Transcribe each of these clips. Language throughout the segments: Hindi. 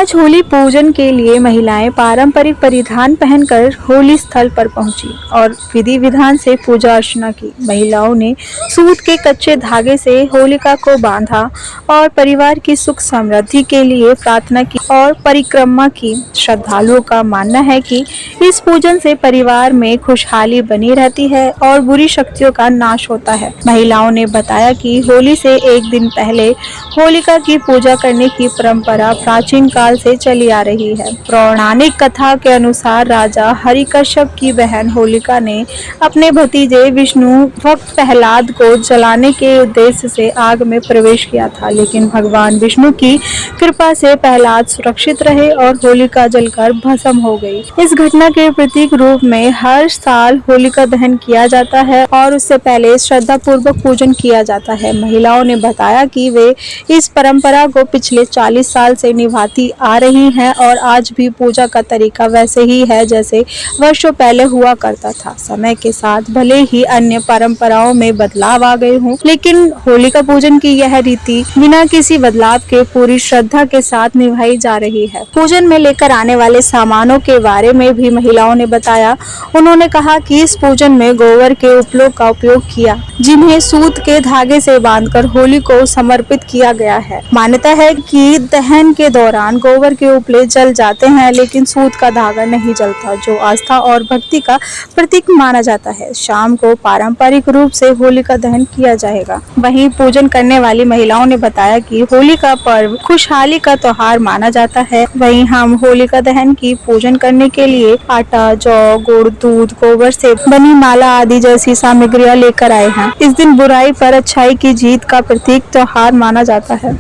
आज होली पूजन के लिए महिलाएं पारंपरिक परिधान पहनकर होली स्थल पर पहुंची और विधि विधान से पूजा अर्चना की। महिलाओं ने सूत के कच्चे धागे से होलिका को बांधा और परिवार की सुख समृद्धि के लिए प्रार्थना की और परिक्रमा की। श्रद्धालुओं का मानना है कि इस पूजन से परिवार में खुशहाली बनी रहती है और बुरी शक्तियों का नाश होता है। महिलाओं ने बताया कि होली से एक दिन पहले होलिका की पूजा करने की परंपरा प्राचीन काल से चली आ रही है। पौराणिक कथा के अनुसार राजा हिरण्यकश्यप की बहन होलिका ने अपने भतीजे विष्णु भक्त प्रहलाद को जलाने के उद्देश्य से आग में प्रवेश किया था, लेकिन भगवान विष्णु की कृपा से प्रहलाद सुरक्षित रहे और होलिका जलकर भस्म हो गई। इस घटना के प्रतीक रूप में हर साल होलिका दहन किया जाता है और उससे पहले श्रद्धा पूर्वक पूजन किया जाता है। महिलाओं ने बताया कि वे इस परंपरा को पिछले 40 साल से निभाती आ रही हैं और आज भी पूजा का तरीका वैसे ही है जैसे वर्षों पहले हुआ करता था। समय के साथ भले ही अन्य परंपराओं में बदलाव आ गए हों, लेकिन होलिका पूजन की यह रीति बिना किसी बदलाव के पूरी श्रद्धा के साथ निभाई जा रही है। पूजन में लेकर आने वाले सामानों के बारे में भी महिलाओं ने बताया। उन्होंने कहा कि इस पूजन में गोबर के उपलोक का उपयोग किया, जिन्हें सूत के धागे से बांधकर होली को समर्पित किया गया है। मान्यता है कि दहन के दौरान गोबर के उपले जल जाते हैं, लेकिन सूत का धागा नहीं जलता, जो आस्था और भक्ति का प्रतीक माना जाता है। शाम को पारंपरिक रूप से होली का दहन किया जाएगा। वहीं पूजन करने वाली महिलाओं ने बताया कि होली का पर्व खुशहाली का त्योहार माना जाता है। वहीं हम होलिका दहन की पूजन करने के लिए आटा, जौ, गुड़, दूध, गोबर से बनी माला आदि जैसी सामग्रियां लेकर आए हैं। इस दिन बुराई पर अच्छाई की जीत का प्रतीक त्योहार माना जाता है।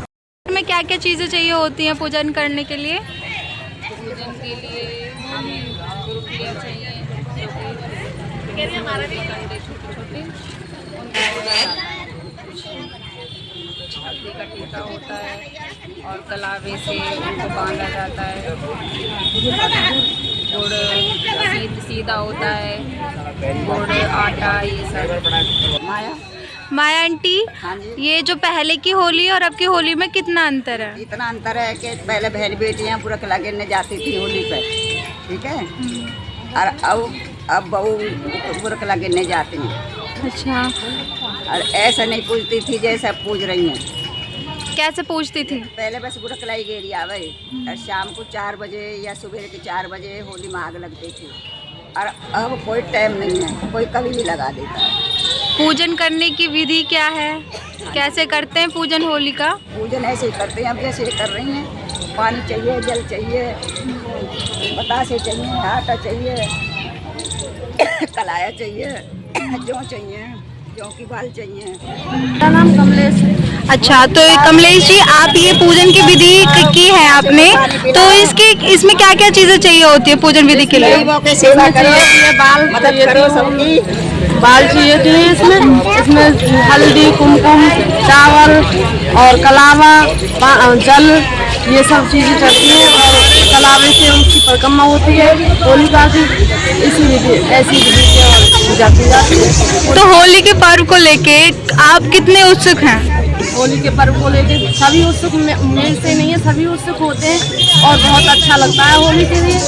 में क्या क्या चीजें चाहिए होती हैं पूजन करने के लिए? पूजन के लिए गुरुकुलियाँ चाहिए, कंडे छोटे छोटे, हल्दी का टीका होता है और कलावे से उनको बांधा जाता है। गुड़ सीधा होता है, गुड़, आटा, ये सब। माया आंटी, हाँ जी। ये जो पहले की होली और अब की होली में कितना अंतर है? इतना अंतर है कि पहले बहन बेटियाँ पूरा कला गिरने जाती थी होली पे, ठीक है, और अब बहू पूरा कला गिरने जाती हैं। अच्छा, और ऐसा नहीं पूजती थी जैसा पूज रही हैं। कैसे पूछती थी? पहले बस पूरा कलाई गेरी आवे और शाम को 4 बजे या सुबह के 4 बजे होली में आग लगती थी। और अब कोई टाइम नहीं है, कोई कभी भी लगा देता है। पूजन करने की विधि क्या है? कैसे करते हैं पूजन होली का? पूजन ऐसे ही करते हैं, अब जैसे कर रही हैं। पानी चाहिए, जल चाहिए, बतासे चाहिए, आटा चाहिए, कलाया चाहिए, जौ चाहिए, जौ की बाल चाहिए। मेरा नाम कमलेश है। अच्छा, तो कमलेश जी, आप ये पूजन की विधि की है आपने, तो इसमें क्या क्या चीजें चाहिए होती है पूजन विधि के लिए? सेवा करो, बाल मदद करो सबकी। बाल चाहिए थी इसमें हल्दी, कुमकुम, चावल और कलावा, जल, ये सब चीज़ें चढ़ती हैं और कलावे से उसकी परिक्रमा होती है होलिका की। इसी विधि ऐसी विधि से पूजा की जाती है। तो होली के पर्व को लेके आप कितने उत्सुक हैं? होली के पर्व को लेके सभी उत्सुक, मेरे से नहीं है, सभी उत्सुक होते हैं और बहुत अच्छा लगता है होली के लिए।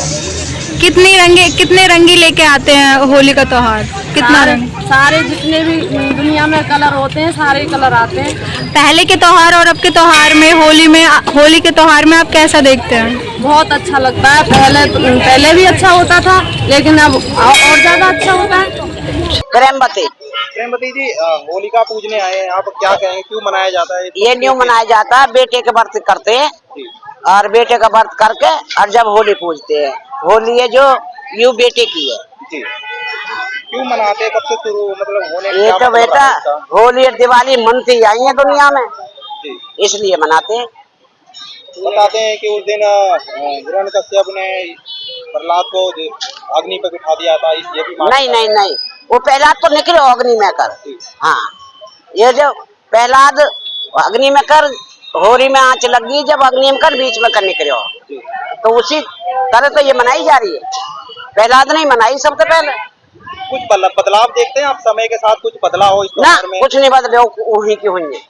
कितने रंगी लेके आते हैं होली का त्योहार? कितना रंग? सारे जितने भी दुनिया में कलर होते हैं सारे कलर आते हैं। पहले के त्योहार और अब के त्योहार में होली के त्योहार में आप कैसा देखते हैं? बहुत अच्छा लगता है। पहले भी अच्छा होता था, लेकिन अब और ज्यादा अच्छा होता है। प्रेमवती जी, होलिका पूजने आए हैं, आप क्या कहेंगे, क्यों मनाया जाता है? ये न्यू मनाया जाता है, बेटे के व्रत करते हैं और बेटे का व्रत करके और जब होली पूजते हैं। होली है जो यू बेटे की है जी। क्यों मनाते हैं, कब से शुरू मतलब होने? ये तो बेटा होली और दिवाली मनती आई है दुनिया में जी, इसलिए मनाते हैं। बताते हैं कि उस दिन हिरण्यकश्यप ने प्रहलाद को अग्नि पर बिठा दिया था, ये भी नहीं, वो प्रहलाद तो निकले अग्नि में कर। हाँ, ये जो प्रहलाद अग्नि में कर, होली में आंच लगी जब अग्नि में कर बीच में कर निकले हो, तो उसी तरह तो ये मनाई जा रही है। प्रहलाद नहीं मनाई सबसे पहले। कुछ बदलाव देखते हैं आप समय के साथ? कुछ बदलाव हो इस ना, त्योहार में? कुछ नहीं बदले, वही की हुई है,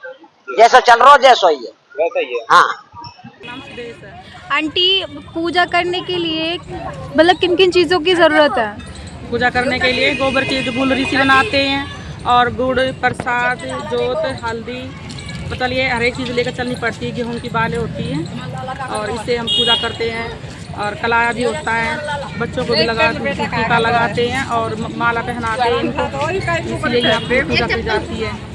जैसा चल रहा हो जैसा ही है, वैसा ही है। हाँ। नाम सुदेश है। आंटी, पूजा करने के लिए मतलब किन किन चीज़ों की ज़रूरत है? पूजा करने के लिए गोबर की जो गुलरी सी बनाते हैं और गुड़, प्रसाद, जोत, हल्दी, मतलब ये हर एक चीज़ लेकर चलनी पड़ती है। गेहूं की बालें होती हैं और इससे हम पूजा करते हैं। और कलाया भी होता है, बच्चों को भी टीका लगाते हैं और माला पहनाते हैं इनको, इसलिए यहाँ पे पूजा की जाती है।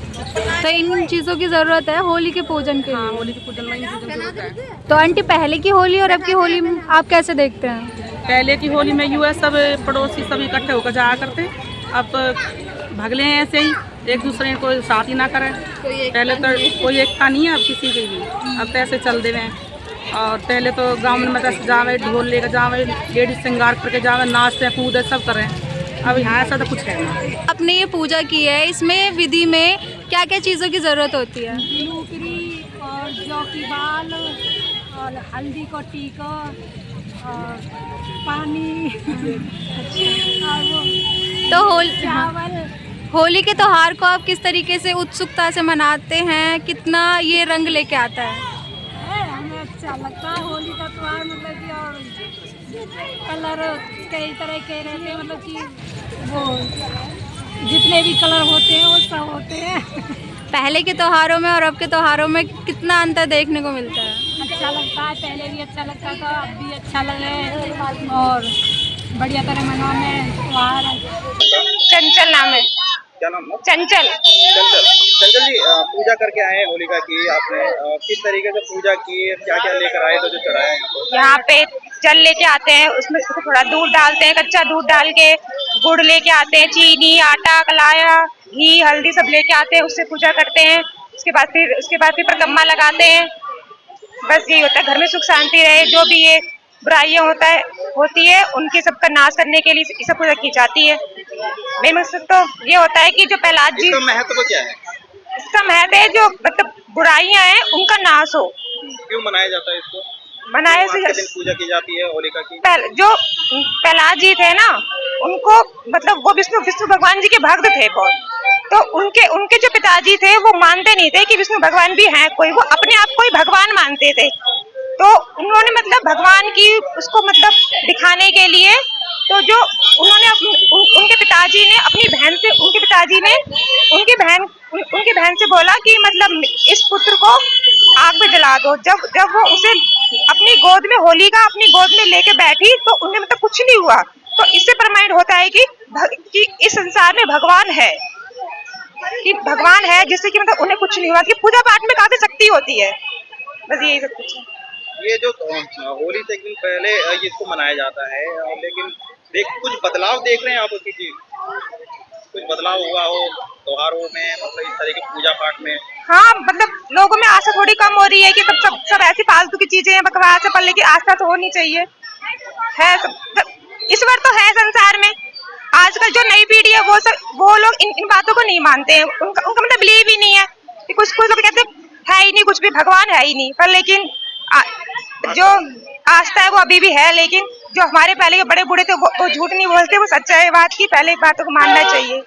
तो इन चीज़ों की ज़रूरत है होली के पूजन के हाँ, लिए। होली के पूजन में इन चीज़ों की जरूरत है। तो आंटी, पहले की होली और अब की होली में आप कैसे देखते हैं? पहले की होली में यूँ सब पड़ोसी सब इकट्ठे होकर जाया करते, अब तो भगले हैं ऐसे ही, एक दूसरे को साथ ही ना करें। पहले तो कोई एकता नहीं है अब किसी की भी, अब तो ऐसे चल दे रहे हैं। और पहले तो गाँव में मतलब जावे, ढोल लेकर जावे, लेडीज श्रृंगार करके जावे, नाचते कूदे सब करें। अब यहाँ ऐसा तो कुछ है नहीं। आपने ये पूजा की है, इसमें विधि में क्या क्या चीज़ों की ज़रूरत होती है? लुकड़ी और जौ की बाल और हल्दी को टीका और पानी और वो तो चावल। होली के त्योहार को आप किस तरीके से उत्सुकता से मनाते हैं? कितना ये रंग लेके आता है? हमें अच्छा लगता है होली का त्योहार, मतलब कि और कलर कई तरह के रहते हैं, मतलब कि वो जितने भी कलर होते हैं वो सब होते हैं। पहले के त्योहारों में और अब के त्योहारों में कितना अंतर देखने को मिलता है? अच्छा लगता है, पहले भी अच्छा लगता था, अब भी अच्छा लगे और बढ़िया तरह मनाने त्योहार। चंचल नाम है। क्या नाम है? चंचल। चंचल। चंचल जी, पूजा करके आए हैं होलिका की आपने, किस तरीके से पूजा की, क्या क्या लेकर आए तो जो चढ़ाए हैं? यहाँ पे जल लेके आते हैं, उसमें थोड़ा दूध डालते हैं, कच्चा दूध डाल के गुड़ लेके आते हैं, चीनी, आटा, कलाया, घी, हल्दी सब लेके आते हैं, उससे पूजा करते हैं। उसके बाद फिर परिक्रमा लगाते हैं। बस यही होता है, घर में सुख शांति रहे, जो भी ये बुराइयां होती है उनकी सबका नाश करने के लिए ये सब पूजा की जाती है। मेन मकसद तो ये होता है कि जो प्रहलाद जी, इसका महत्व क्या है? इसका महत्व है जो मतलब बुराइयां हैं उनका नाश हो। क्यों मनाया जाता है इसको? बनाए आज के दिन पूजा की जाती है होलिका की। जो प्रहलाद जी थे ना, उनको मतलब वो विष्णु भगवान जी के भक्त थे बहुत, तो उनके जो पिताजी थे वो मानते नहीं थे कि विष्णु भगवान भी हैं कोई, वो अपने आप को ही भगवान मानते थे। तो उन्होंने मतलब भगवान की उसको मतलब दिखाने के लिए, तो जो उन्होंने उनके पिताजी ने अपनी बहन से, उनकी बहन से बोला कि मतलब इस पुत्र को आग में जला दो। जब वो उसे अपनी गोद में, होलिका अपनी गोद में लेके बैठी, तो उन्हें मतलब कुछ नहीं हुआ। तो इससे प्रमाणित होता है कि इस संसार में भगवान है, जिससे कि मतलब उन्हें कुछ नहीं हुआ, कि पूजा पाठ में काफी शक्ति होती है। बस यही सब कुछ है। ये जो होली से एक दिन पहले इसको मनाया जाता है, लेकिन कुछ बदलाव देख रहे हैं आप उसकी चीज? कुछ बदलाव हुआ हो त्योहारों में, मतलब इस तरह के पूजा पाठ में? हाँ, मतलब लोगों में आशा थोड़ी कम हो रही है कि सब ऐसी फालतू की चीजें हैं, बकवास है, पर लेकिन आस्था तो होनी चाहिए है इस बार तो है संसार में। आजकल जो नई पीढ़ी है वो लोग इन बातों को नहीं मानते हैं, उनका मतलब बिलीव ही नहीं है। कि कुछ लोग कहते है ही नहीं, कुछ भी भगवान है ही नहीं, पर लेकिन जो आस्था है वो अभी भी है। लेकिन जो हमारे पहले के बड़े बूढ़े थे वो झूठ नहीं बोलते, वो सच्चा है बात की, पहले बातों को मानना चाहिए।